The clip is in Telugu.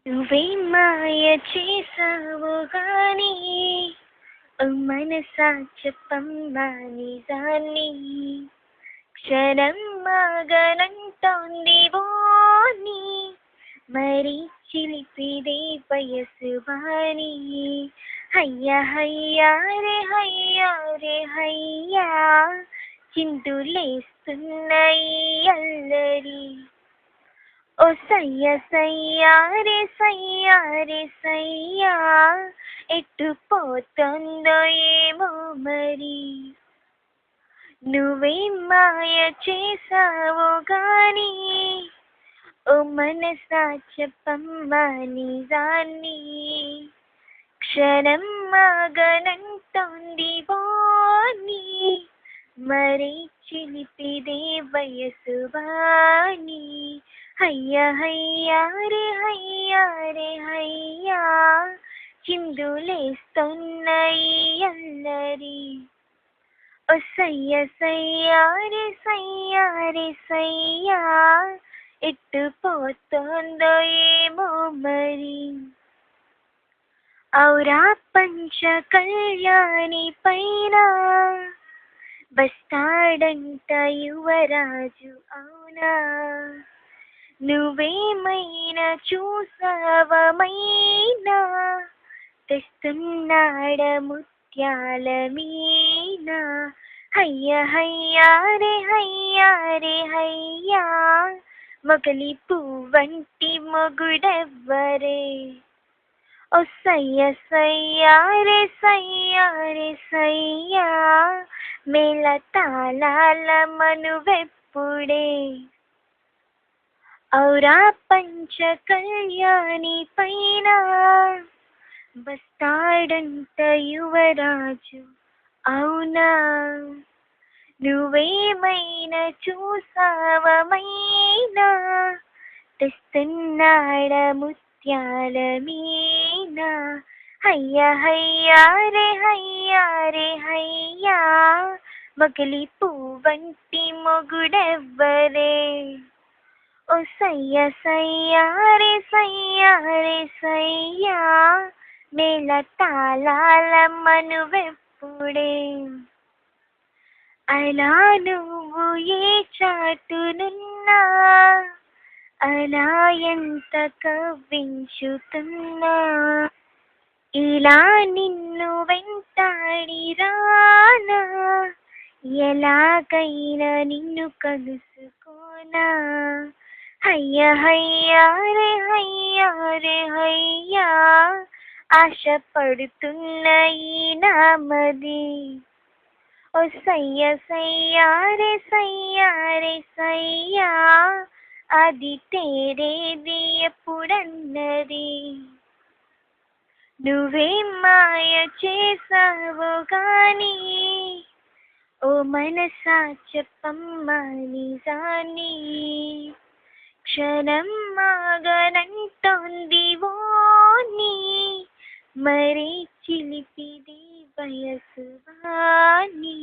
నువ్వే మాయ చేసావు గాని ఓ మనసా చెప్పమ్మా నిజాన్ని క్షణం మగనంటోంది ఓని మరి చిలిపిదే వయసు వాణి హయ్యా హయ్యా రే హయ్యా రే హయ్యా చిందులేస్తున్నాయి అల్లరి ఓ సయ్య సయ్యా రే సయ్యా ఎట్టు పోతుందో ఏమో మరి నువ్వే మాయ చేసావు గాని ఓ మనసా చెప్పమ్మా నిజాన్ని క్షణం మగనంటోంది వాణి మరి చిలిపిదే వయసు వాణి హయ్యా హయ్యా రే హయ్యా చిందులేస్తున్నాయి అల్లరి ఓ సయ్య సయ్యా రే సయ్యా ఎట్టు పోతుందో ఏమో మరి ఔరా పంచ కళ్యాణి పైన బస్తాడంట యువరాజు అవునా నువ్వేమైనా చూసావమైనా తెస్తున్నాడ ముత్యాల మీనా హయ్యా హయ్యా రే హయ్యా మొగలి పువ్వంటి మొగుడెవ్వరే ఓ సయ్య సయ్యా రే సయ్యా మేళ తాళాల మనువెప్పుడే ఔరా పంచ కళ్యాణి పైన బస్తాడంట యువరాజు అవునా నువ్వేమైనా చూసావమైనా తెస్తున్నాడ ముత్యాల మీనా హయ్యా హయ్యా రే హయ్యా మొగలి పువ్వంటి మొగుడెవ్వరే ఓ సయ్య సయ్యా రే సయ్యా మేళ తాళాల మనువెప్పుడే అలా నువ్వు ఏ చాటునున్నా అలా ఎంత కవ్వించుతున్నా ఇలా నిన్ను వెంటాడి రానా ఎలాగైనా నిన్ను కలుసుకోనా హయ్యా హయ్యా రే హయ్యా ఆశ పడుతున్న ఈ నామది ఓ సయ్య సయ్యా రే సయ్యా అది తేరేది ఎప్పుడన్నది నువ్వే మాయ చేసావు గాని ఓ మనసా చెప్పమ్మా నిజాన్ని క్షణం మగనంటోంది ఓని మరి చిలిపిది వయసు వాణి